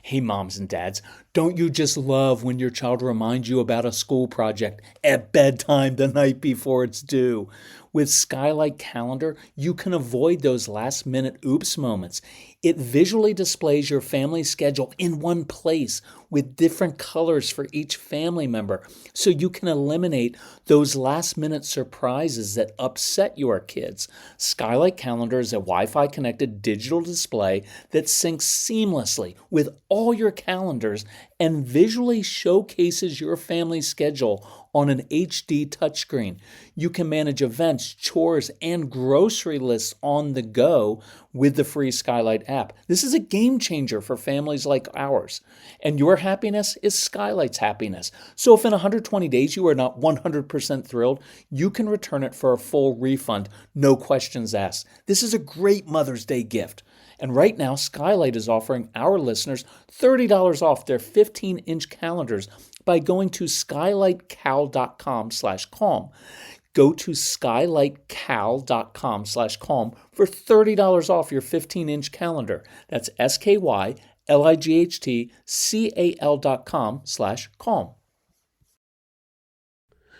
Hey, moms and dads, don't you just love when your child reminds you about a school project at bedtime the night before it's due? With Skylight Calendar, you can avoid those last minute oops moments. It visually displays your family schedule in one place with different colors for each family member, so you can eliminate those last minute surprises that upset your kids. Skylight Calendar is a Wi-Fi connected digital display that syncs seamlessly with all your calendars and visually showcases your family's schedule on an HD touchscreen. You can manage events, chores, and grocery lists on the go with the free Skylight app. This is a game changer for families like ours. And your happiness is Skylight's happiness. So if in 120 days you are not 100% thrilled, you can return it for a full refund, no questions asked. This is a great Mother's Day gift. And right now, Skylight is offering our listeners $30 off their 15-inch calendars by going to skylightcal.com/calm. Go to skylightcal.com/calm for $30 off your 15-inch calendar. That's skylightcal.com/calm.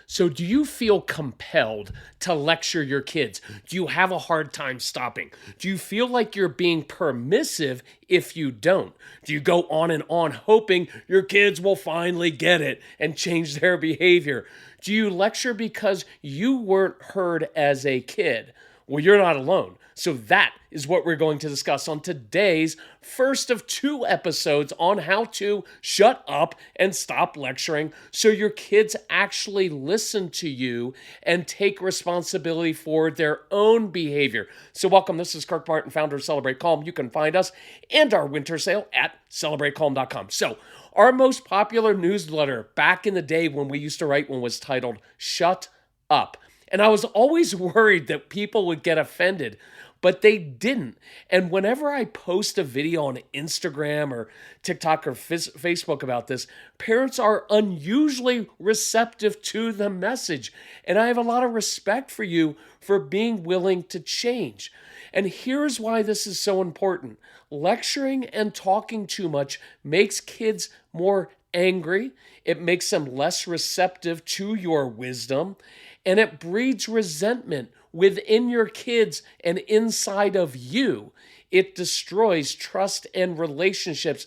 So do you feel compelled to lecture your kids? Do you have a hard time stopping? Do you feel like you're being permissive if you don't? Do you go on hoping your kids will finally get it and change their behavior? Do you lecture because you weren't heard as a kid? Well, you're not alone. So that is what we're going to discuss on today's first of 2 episodes on how to shut up and stop lecturing so your kids actually listen to you and take responsibility for their own behavior. So welcome, this is Kirk Barton, founder of Celebrate Calm. You can find us and our winter sale at celebratecalm.com. So our most popular newsletter back in the day when we used to write one was titled Shut Up. And I was always worried that people would get offended, but they didn't. And whenever I post a video on Instagram or TikTok or Facebook about this, parents are unusually receptive to the message. And I have a lot of respect for you for being willing to change. And here's why this is so important. Lecturing and talking too much makes kids more angry. It makes them less receptive to your wisdom. And it breeds resentment within your kids and inside of you. It destroys trust and relationships.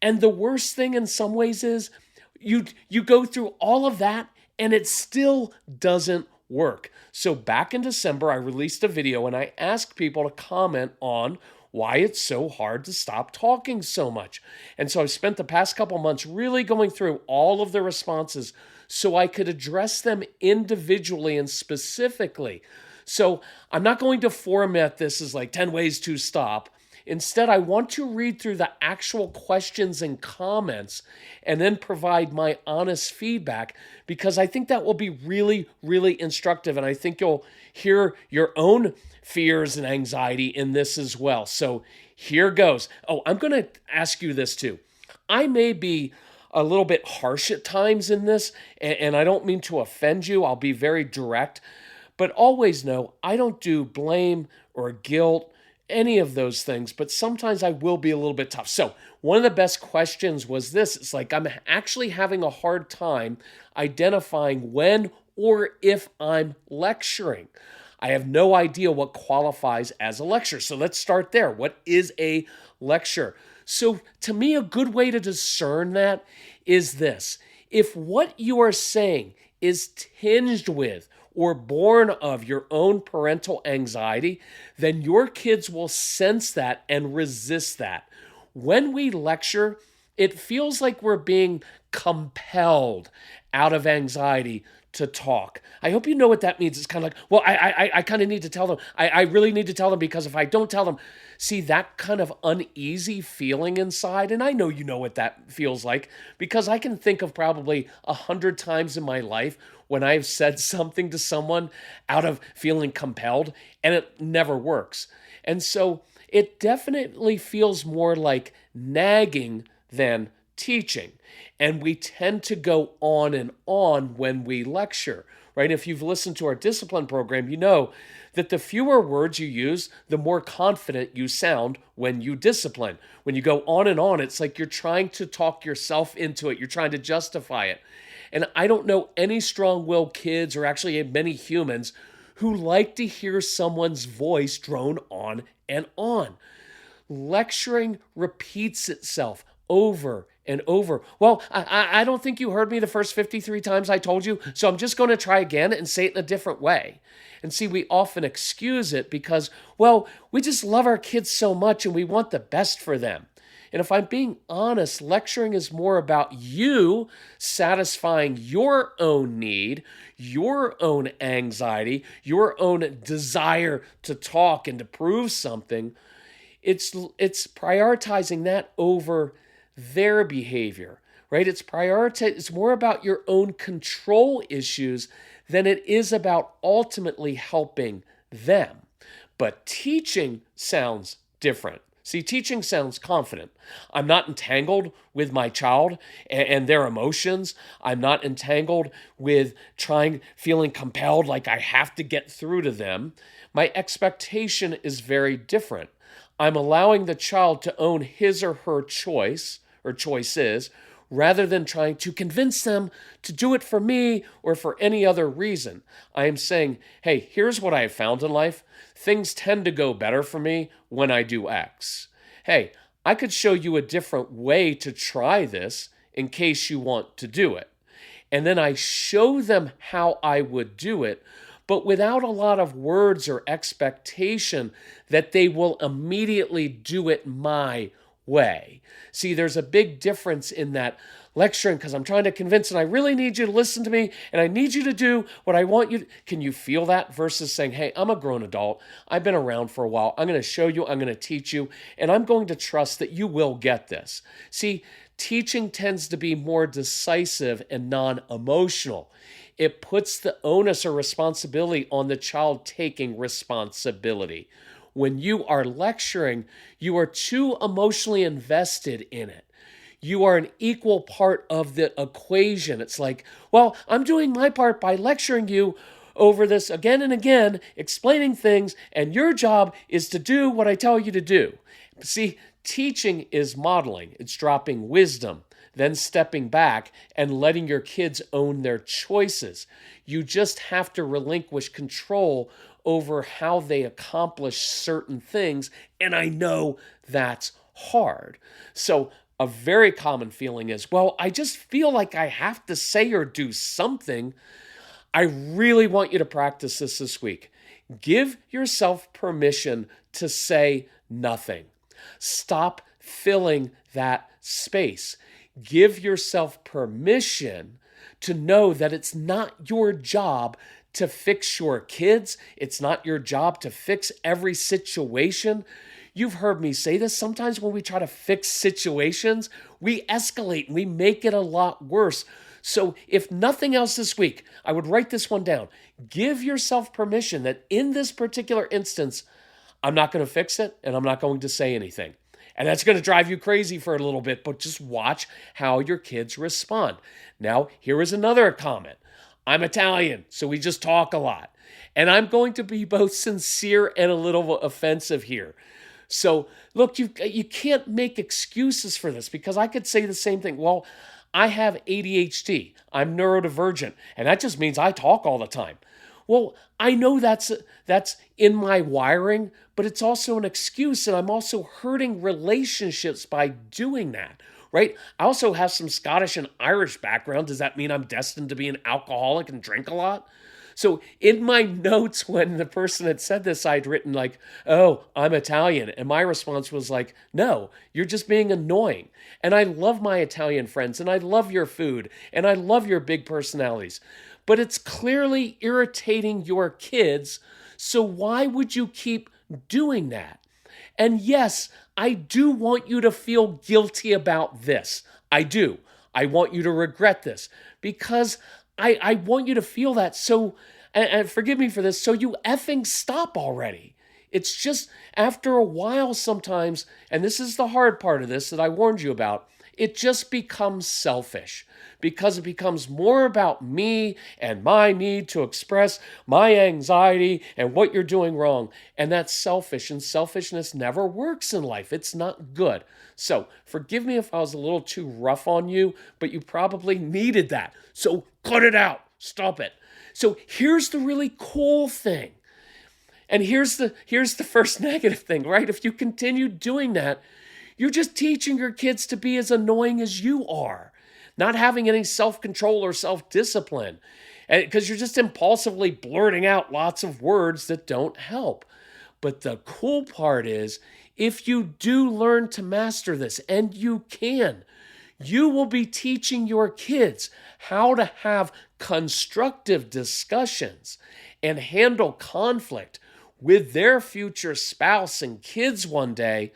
And the worst thing in some ways is you go through all of that and it still doesn't work. So back in December, I released a video and I asked people to comment on why it's so hard to stop talking so much. And so I spent the past couple months really going through all of the responses so I could address them individually and specifically. So I'm not going to format this as like 10 ways to stop. Instead, I want to read through the actual questions and comments and then provide my honest feedback because I think that will be really, really instructive. And I think you'll hear your own fears and anxiety in this as well. So here goes. Oh, I'm going to ask you this too. I may be a little bit harsh at times in this, and I don't mean to offend you. I'll be very direct, but always know I don't do blame or guilt, any of those things, but sometimes I will be a little bit tough. So one of the best questions was this. It's like, I'm actually having a hard time identifying when or if I'm lecturing. I have no idea what qualifies as a lecture. So let's start there. What is a lecture? So to me, a good way to discern that is this. If what you are saying is tinged with or born of your own parental anxiety, then your kids will sense that and resist that. When we lecture, it feels like we're being compelled out of anxiety to talk. I hope you know what that means. It's kind of like, well, I kind of need to tell them. I really need to tell them because if I don't tell them, see that kind of uneasy feeling inside. And I know you know what that feels like because I can think of probably 100 times in my life when I've said something to someone out of feeling compelled and it never works. And so it definitely feels more like nagging than teaching. And we tend to go on and on when we lecture, right? If you've listened to our discipline program, you know that the fewer words you use, the more confident you sound when you discipline. When you go on and on, it's like you're trying to talk yourself into it. You're trying to justify it. And I don't know any strong-willed kids, or actually many humans, who like to hear someone's voice drone on and on. Lecturing repeats itself over and over. Well, I don't think you heard me the first 53 times I told you, so I'm just going to try again and say it in a different way. And see, we often excuse it because, well, we just love our kids so much and we want the best for them. And if I'm being honest, lecturing is more about you satisfying your own need, your own anxiety, your own desire to talk and to prove something. It's prioritizing that over their behavior, right? It's more about your own control issues than it is about ultimately helping them. But teaching sounds different. See, teaching sounds confident. I'm not entangled with my child and their emotions. I'm not entangled with feeling compelled like I have to get through to them. My expectation is very different. I'm allowing the child to own his or her choice or choices rather than trying to convince them to do it for me or for any other reason. I am saying, hey, here's what I have found in life. Things tend to go better for me when I do X. Hey, I could show you a different way to try this in case you want to do it. And then I show them how I would do it, but without a lot of words or expectation that they will immediately do it my way. See, there's a big difference in that lecturing because I'm trying to convince and I really need you to listen to me and I need you to do what I want you to. Can you feel that versus saying, hey, I'm a grown adult. I've been around for a while. I'm going to show you. I'm going to teach you. And I'm going to trust that you will get this. See, teaching tends to be more decisive and non-emotional. It puts the onus or responsibility on the child taking responsibility. When you are lecturing, you are too emotionally invested in it. You are an equal part of the equation. It's like, well, I'm doing my part by lecturing you over this again and again, explaining things, and your job is to do what I tell you to do. See, teaching is modeling. It's dropping wisdom, then stepping back and letting your kids own their choices. You just have to relinquish control over how they accomplish certain things, and I know that's hard. So a very common feeling is, well, I just feel like I have to say or do something. I really want you to practice this week. Give yourself permission to say nothing. Stop filling that space. Give yourself permission to know that it's not your job to fix your kids. It's not your job to fix every situation. You've heard me say this. Sometimes when we try to fix situations, we escalate and we make it a lot worse. So if nothing else this week, I would write this one down. Give yourself permission that in this particular instance, I'm not going to fix it and I'm not going to say anything. And that's going to drive you crazy for a little bit, but just watch how your kids respond. Now, here is another comment. I'm Italian, so we just talk a lot. And I'm going to be both sincere and a little offensive here. So, look, you can't make excuses for this because I could say the same thing. Well, I have ADHD. I'm neurodivergent, and that just means I talk all the time. Well, I know that's in my wiring, but it's also an excuse, and I'm also hurting relationships by doing that. Right? I also have some Scottish and Irish background. Does that mean I'm destined to be an alcoholic and drink a lot? So in my notes, when the person had said this, I'd written like, oh, I'm Italian. And my response was like, no, you're just being annoying. And I love my Italian friends and I love your food and I love your big personalities. But it's clearly irritating your kids. So why would you keep doing that? And yes, I do want you to feel guilty about this. I do. I want you to regret this because I want you to feel that. So, and forgive me for this, so you effing stop already. It's just after a while sometimes, and this is the hard part of this that I warned you about, it just becomes selfish because it becomes more about me and my need to express my anxiety and what you're doing wrong. And that's selfish, and selfishness never works in life. It's not good. So forgive me if I was a little too rough on you, but you probably needed that. So cut it out. Stop it. So here's the really cool thing. And here's the first negative thing, right? If you continue doing that, you're just teaching your kids to be as annoying as you are, not having any self-control or self-discipline, because you're just impulsively blurting out lots of words that don't help. But the cool part is, if you do learn to master this, and you can, you will be teaching your kids how to have constructive discussions and handle conflict with their future spouse and kids one day,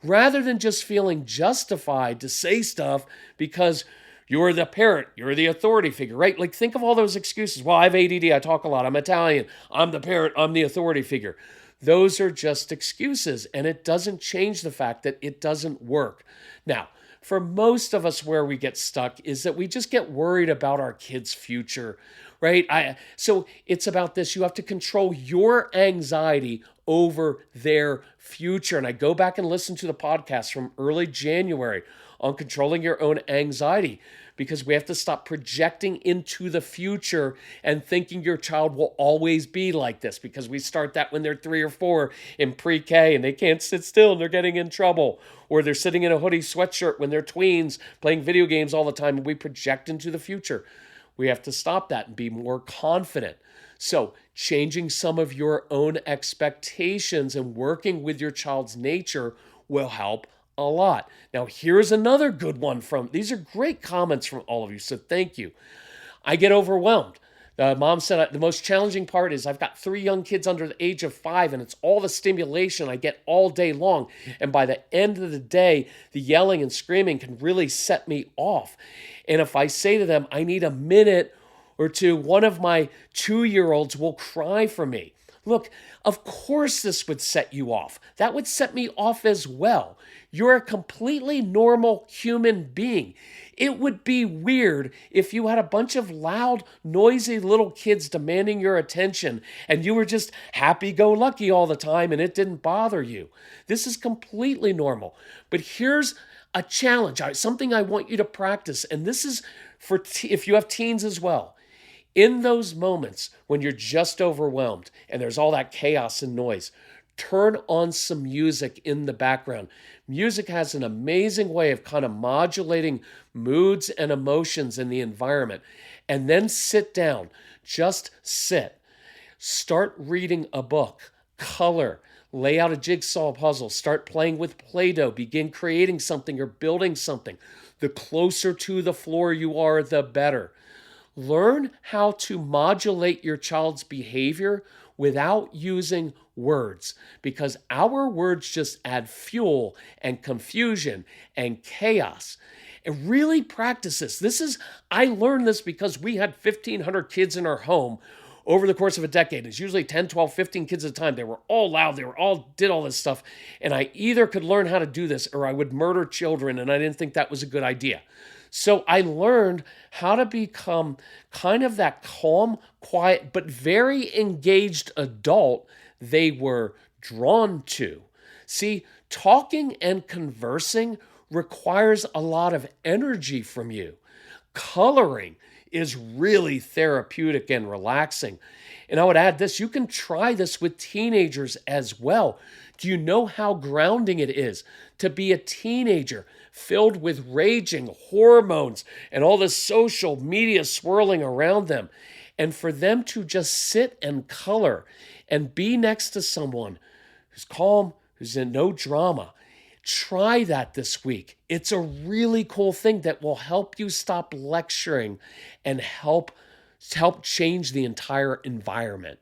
rather than just feeling justified to say stuff because you're the parent, you're the authority figure, right? Like, think of all those excuses. Well, I have ADD, I talk a lot, I'm Italian, I'm the parent, I'm the authority figure. Those are just excuses, and it doesn't change the fact that it doesn't work. Now, for most of us, where we get stuck is that we just get worried about our kids' future, right? So it's about this. You have to control your anxiety over their future. And I go back and listen to the podcast from early January on controlling your own anxiety, because we have to stop projecting into the future and thinking your child will always be like this, because we start that when they're 3 or 4 in pre-K and they can't sit still and they're getting in trouble, or they're sitting in a hoodie sweatshirt when they're tweens playing video games all the time, and we project into the future. We have to stop that and be more confident. So changing some of your own expectations and working with your child's nature will help a lot. Now, here's another good one these are great comments from all of you, so thank you. I get overwhelmed. Mom said the most challenging part is I've got 3 young kids under the age of 5, and it's all the stimulation I get all day long. And by the end of the day, the yelling and screaming can really set me off. And if I say to them, I need a minute or two, one of my 2-year-olds will cry for me. Look, of course this would set you off. That would set me off as well. You're a completely normal human being. It would be weird if you had a bunch of loud, noisy little kids demanding your attention and you were just happy-go-lucky all the time and it didn't bother you. This is completely normal. But here's a challenge, something I want you to practice, and this is for if you have teens as well. In those moments when you're just overwhelmed and there's all that chaos and noise, turn on some music in the background. Music has an amazing way of kind of modulating moods and emotions in the environment. And then sit down. Just sit. Start reading a book. Color. Lay out a jigsaw puzzle. Start playing with Play-Doh. Begin creating something or building something. The closer to the floor you are, the better. Learn how to modulate your child's behavior without using words, because our words just add fuel and confusion and chaos. And really practice this. I learned this because we had 1,500 kids in our home over the course of a decade. It's usually 10, 12, 15 kids at a time. They were all loud. They were all did all this stuff. And I either could learn how to do this or I would murder children. And I didn't think that was a good idea. So I learned how to become kind of that calm, quiet, but very engaged adult they were drawn to. See, talking and conversing requires a lot of energy from you. Coloring is really therapeutic and relaxing. And I would add this, you can try this with teenagers as well. Do you know how grounding it is to be a teenager filled with raging hormones and all the social media swirling around them, and for them to just sit and color and be next to someone who's calm, who's in no drama? Try that this week. It's a really cool thing that will help you stop lecturing and help change the entire environment.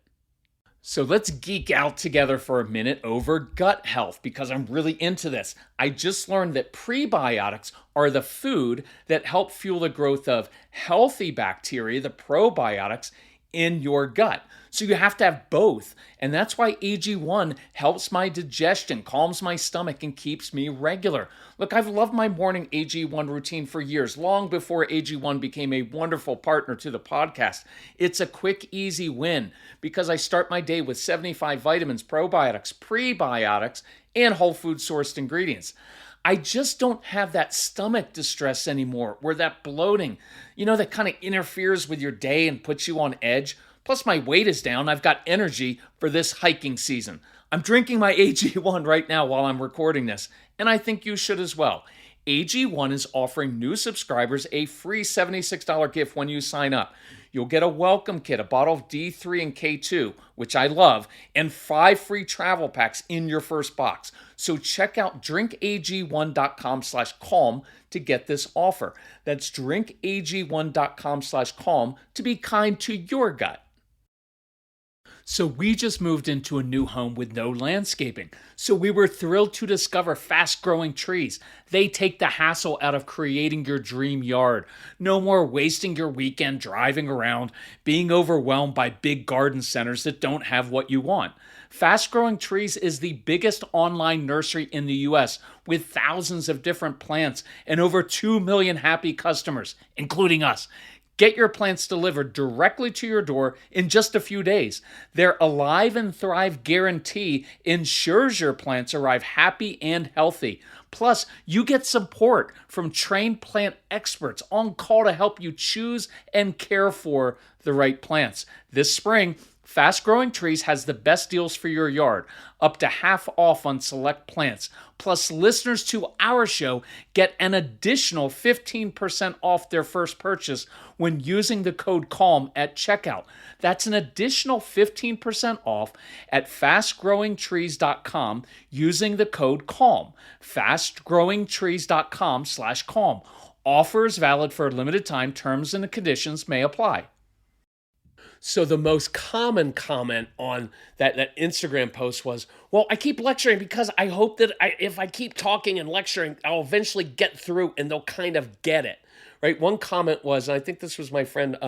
So let's geek out together for a minute over gut health, because I'm really into this. I just learned that prebiotics are the food that help fuel the growth of healthy bacteria, the probiotics, in your gut. So you have to have both. And that's why AG1 helps my digestion, calms my stomach, and keeps me regular. Look, I've loved my morning AG1 routine for years, long before AG1 became a wonderful partner to the podcast. It's a quick, easy win because I start my day with 75 vitamins, probiotics, prebiotics, and whole food sourced ingredients. I just don't have that stomach distress anymore, where that bloating, that kind of interferes with your day and puts you on edge. Plus, my weight is down. I've got energy for this hiking season. I'm drinking my AG1 right now while I'm recording this, and I think you should as well. AG1 is offering new subscribers a free $76 gift when you sign up. You'll get a welcome kit, a bottle of D3 and K2, which I love, and 5 free travel packs in your first box. So check out drinkag1.com/calm to get this offer. That's drinkag1.com/calm to be kind to your gut. So we just moved into a new home with no landscaping. So we were thrilled to discover fast-growing trees. They take the hassle out of creating your dream yard. No more wasting your weekend driving around, being overwhelmed by big garden centers that don't have what you want. Fast Growing Trees is the biggest online nursery in the US with thousands of different plants and over 2 million happy customers, including us. Get your plants delivered directly to your door in just a few days. Their Alive and Thrive guarantee ensures your plants arrive happy and healthy. Plus, you get support from trained plant experts on call to help you choose and care for the right plants. This spring, Fast Growing Trees has the best deals for your yard, up to half off on select plants. Plus, listeners to our show get an additional 15% off their first purchase when using the code CALM at checkout. That's an additional 15% off at fastgrowingtrees.com using the code CALM. fastgrowingtrees.com/calm. Offers valid for a limited time. Terms and conditions may apply. So the most common comment on that Instagram post was, well, I keep lecturing because I hope that if I keep talking and lecturing, I'll eventually get through and they'll kind of get it, right? One comment was, and I think this was my friend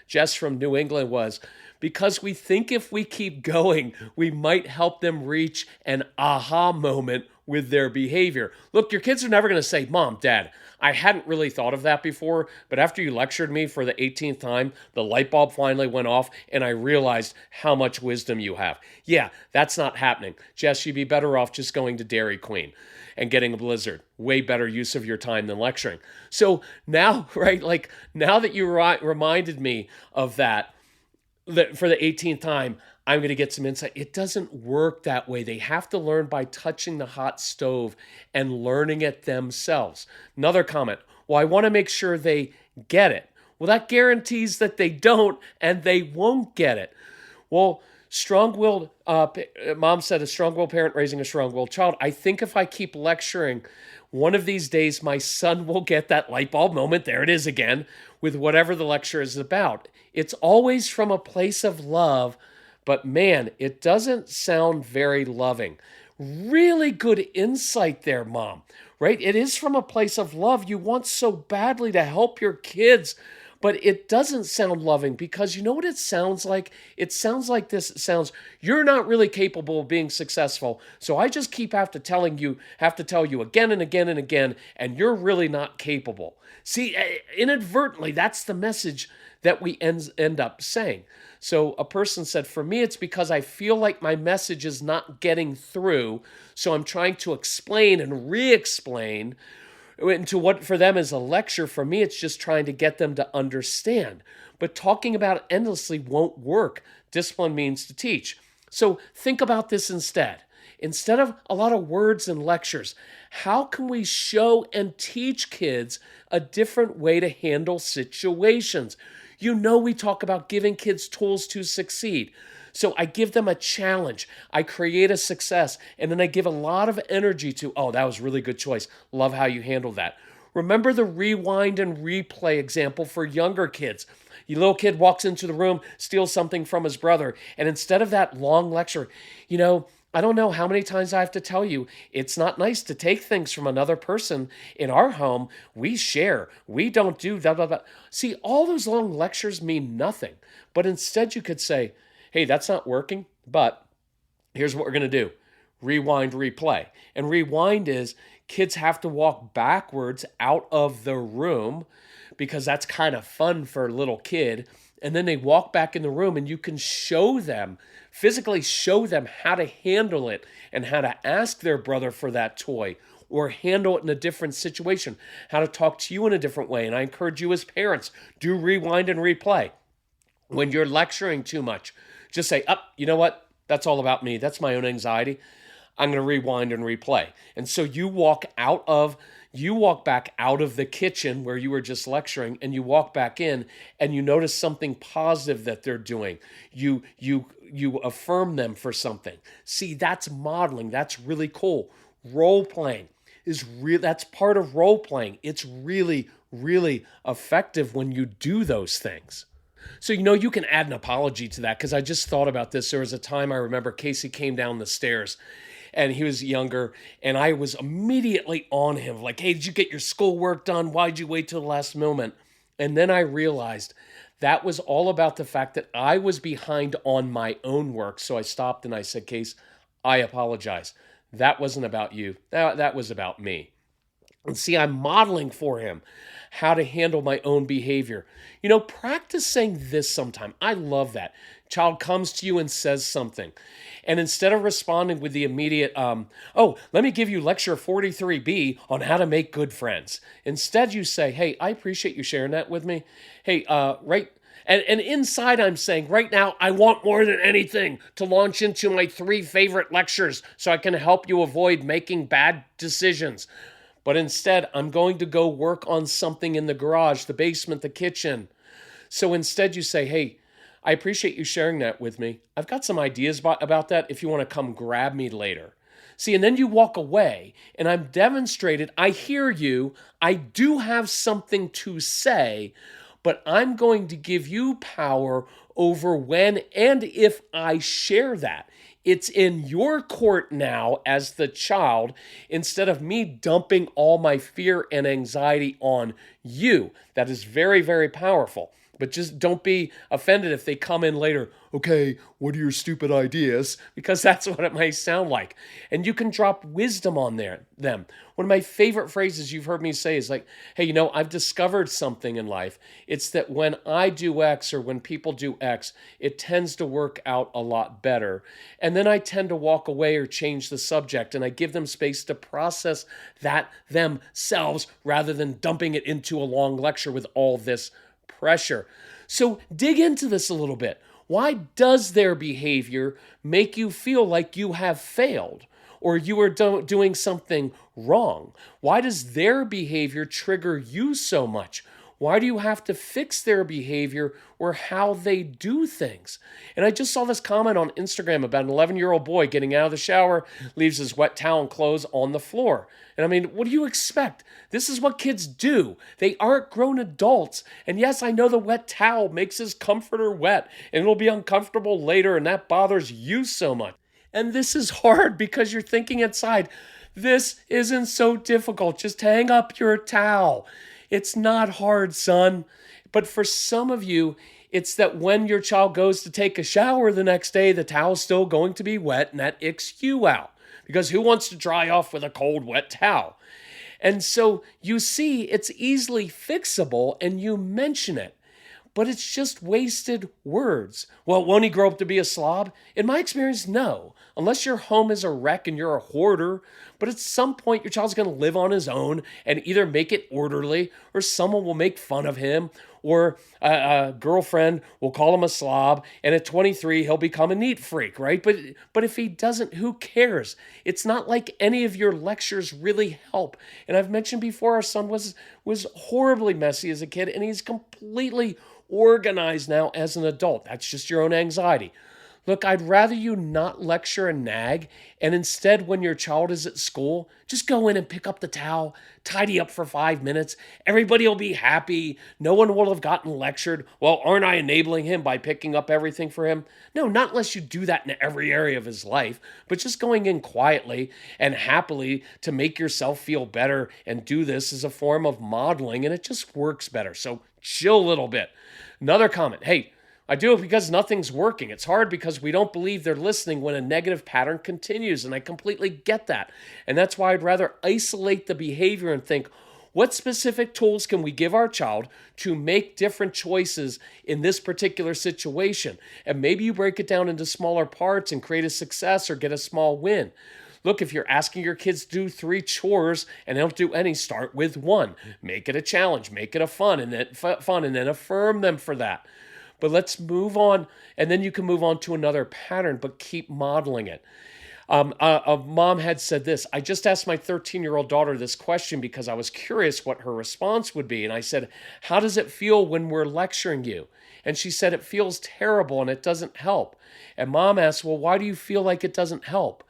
Jess from New England, was, because we think if we keep going, we might help them reach an aha moment with their behavior. Look, your kids are never going to say, Mom, Dad, I hadn't really thought of that before, but after you lectured me for the 18th time, the light bulb finally went off and I realized how much wisdom you have. Yeah, that's not happening. Jess, you'd be better off just going to Dairy Queen and getting a Blizzard. Way better use of your time than lecturing. So now, right, like now that you reminded me of that for the 18th time, I'm going to get some insight. It doesn't work that way. They have to learn by touching the hot stove and learning it themselves. Another comment, well, I want to make sure they get it. Well, that guarantees that they don't and they won't get it. Well, strong-willed, mom said, a strong-willed parent raising a strong-willed child. I think if I keep lecturing, one of these days my son will get that light bulb moment, there it is again, with whatever the lecture is about. It's always from a place of love, but man, it doesn't sound very loving. Really good insight there, Mom, right? It is from a place of love. You want so badly to help your kids, but it doesn't sound loving because you know what it sounds like? It sounds like this. It sounds, you're not really capable of being successful, so I just have to tell you again and again and again, and you're really not capable. See, inadvertently, that's the message that we end up saying. So a person said, for me, it's because I feel like my message is not getting through, so I'm trying to explain and re-explain into what for them is a lecture. For me, it's just trying to get them to understand. But talking about it endlessly won't work. Discipline means to teach. So think about this instead. Instead of a lot of words and lectures, how can we show and teach kids a different way to handle situations? You know, we talk about giving kids tools to succeed. So I give them a challenge. I create a success. And then I give a lot of energy to, oh, that was a really good choice. Love how you handled that. Remember the rewind and replay example for younger kids. Your little kid walks into the room, steals something from his brother. And instead of that long lecture, I don't know how many times I have to tell you, it's not nice to take things from another person. In our home, we share. We don't do blah, blah, blah. See, all those long lectures mean nothing. But instead, you could say, hey, that's not working, but here's what we're going to do: rewind, replay. And rewind is kids have to walk backwards out of the room because that's kind of fun for a little kid. And then they walk back in the room and you can show them, physically show them how to handle it and how to ask their brother for that toy or handle it in a different situation, how to talk to you in a different way. And I encourage you as parents, do rewind and replay. When you're lecturing too much, just say, you know what? That's all about me. That's my own anxiety. I'm going to rewind and replay. And so you walk back out of the kitchen where you were just lecturing, and you walk back in and you notice something positive that they're doing. You affirm them for something. See, that's modeling. That's really cool. Role playing that's part of role playing. It's really, really effective when you do those things. So, you can add an apology to that, because I just thought about this. There was a time I remember Casey came down the stairs and he was younger, and I was immediately on him like, hey, did you get your schoolwork done? Why'd you wait till the last moment? And then I realized that was all about the fact that I was behind on my own work. So I stopped and I said, Case, I apologize. That wasn't about you. That was about me. And see, I'm modeling for him how to handle my own behavior. Practice saying this sometime. I love that. Child comes to you and says something. And instead of responding with the immediate, let me give you lecture 43B on how to make good friends. Instead, you say, hey, I appreciate you sharing that with me. Hey, right. And inside I'm saying, right now, I want more than anything to launch into my 3 favorite lectures so I can help you avoid making bad decisions. But instead, I'm going to go work on something in the garage, the basement, the kitchen. So instead you say, hey, I appreciate you sharing that with me. I've got some ideas about that if you want to come grab me later. See, and then you walk away, and I'm demonstrated, I hear you, I do have something to say, but I'm going to give you power over when and if I share that. It's in your court now as the child, instead of me dumping all my fear and anxiety on you. That is very, very powerful. But just don't be offended if they come in later. Okay, what are your stupid ideas? Because that's what it might sound like. And you can drop wisdom on them. One of my favorite phrases you've heard me say is like, hey, I've discovered something in life. It's that when I do X or when people do X, it tends to work out a lot better. And then I tend to walk away or change the subject, and I give them space to process that themselves rather than dumping it into a long lecture with all this pressure. So dig into this a little bit. Why does their behavior make you feel like you have failed or you are doing something wrong? Why does their behavior trigger you so much? Why do you have to fix their behavior or how they do things? And I just saw this comment on Instagram about an 11-year-old boy getting out of the shower, leaves his wet towel and clothes on the floor. And I mean, what do you expect? This is what kids do. They aren't grown adults. And yes, I know the wet towel makes his comforter wet and it'll be uncomfortable later, and that bothers you so much. And this is hard because you're thinking inside, this isn't so difficult. Just hang up your towel. It's not hard, son. But for some of you, it's that when your child goes to take a shower the next day, the towel's still going to be wet, and that icks you out. Because who wants to dry off with a cold, wet towel? And so you see, it's easily fixable, and you mention it. But it's just wasted words. Well, won't he grow up to be a slob? In my experience, no. Unless your home is a wreck and you're a hoarder. But at some point, your child's going to live on his own and either make it orderly, or someone will make fun of him, or a girlfriend will call him a slob, and at 23, he'll become a neat freak, right? But if he doesn't, who cares? It's not like any of your lectures really help. And I've mentioned before, our son was horribly messy as a kid, and he's completely organized now as an adult. That's just your own anxiety. Look, I'd rather you not lecture and nag, and instead, when your child is at school, just go in and pick up the towel, tidy up for 5 minutes. Everybody will be happy. No one will have gotten lectured. Well, aren't I enabling him by picking up everything for him? No, not unless you do that in every area of his life, but just going in quietly and happily to make yourself feel better and do this is a form of modeling, and it just works better. So chill a little bit. Another comment. Hey, I do it because nothing's working. It's hard because we don't believe they're listening when a negative pattern continues, and I completely get that. And that's why I'd rather isolate the behavior and think, what specific tools can we give our child to make different choices in this particular situation? And maybe you break it down into smaller parts and create a success or get a small win. Look, if you're asking your kids to do 3 chores and they don't do any, start with 1. Make it a challenge, make it a fun, and then affirm them for that. But let's move on, and then you can move on to another pattern, but keep modeling it. A mom had said this. I just asked my 13-year-old daughter this question because I was curious what her response would be. And I said, how does it feel when we're lecturing you? And she said, it feels terrible and it doesn't help. And mom asked, well, why do you feel like it doesn't help?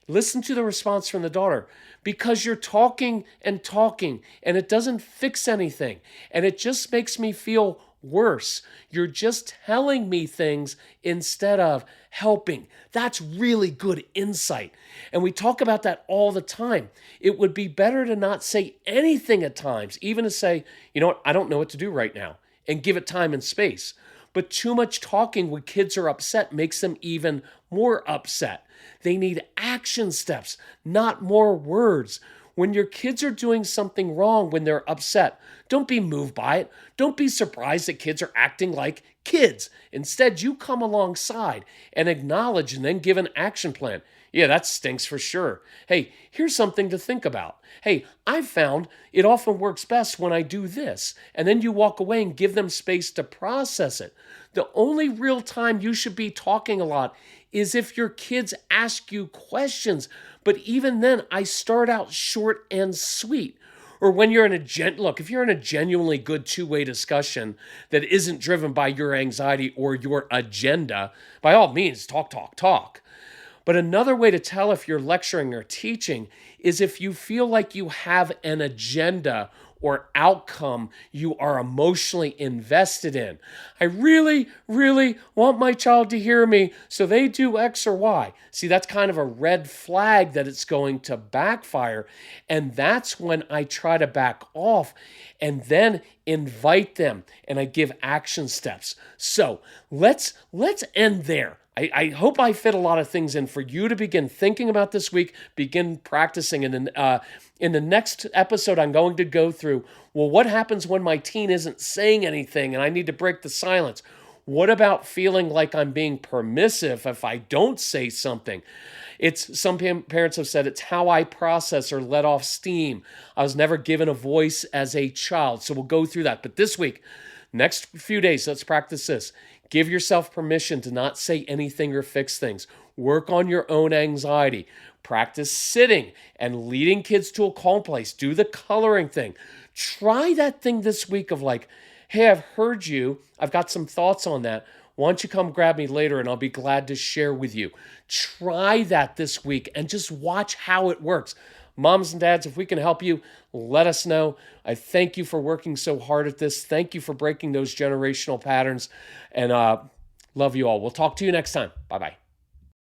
Listen to the response from the daughter. Because you're talking and it doesn't fix anything. And it just makes me feel worse. You're just telling me things instead of helping. That's really good insight. And we talk about that all the time. It would be better to not say anything at times, even to say, you know what, I don't know what to do right now, and give it time and space. But too much talking when kids are upset makes them even more upset. They need action steps, not more words. When your kids are doing something wrong when they're upset, don't be moved by it. Don't be surprised that kids are acting like kids. Instead, you come alongside and acknowledge and then give an action plan. Yeah, that stinks for sure. Hey, here's something to think about. Hey, I've found it often works best when I do this. And then you walk away and give them space to process it. The only real time you should be talking a lot is if your kids ask you questions. But even then, I start out short and sweet. Or when you're in if you're in a genuinely good two-way discussion that isn't driven by your anxiety or your agenda, by all means, talk. But another way to tell if you're lecturing or teaching is if you feel like you have an agenda or outcome you are emotionally invested in. I really, really want my child to hear me, so they do X or Y. See, that's kind of a red flag that it's going to backfire. And that's when I try to back off and then invite them and I give action steps. So let's end there. I hope I fit a lot of things in for you to begin thinking about this week, begin practicing. And then in the next episode, I'm going to go through, well, what happens when my teen isn't saying anything and I need to break the silence? What about feeling like I'm being permissive if I don't say something? Some parents have said it's how I process or let off steam. I was never given a voice as a child. So we'll go through that. But this week, next few days, let's practice this. Give yourself permission to not say anything or fix things. Work on your own anxiety. Practice sitting and leading kids to a calm place. Do the coloring thing. Try that thing this week of like, hey, I've heard you. I've got some thoughts on that. Why don't you come grab me later and I'll be glad to share with you. Try that this week and just watch how it works. Moms and dads, if we can help you, let us know. I thank you for working so hard at this. Thank you for breaking those generational patterns. And love you all. We'll talk to you next time. Bye-bye.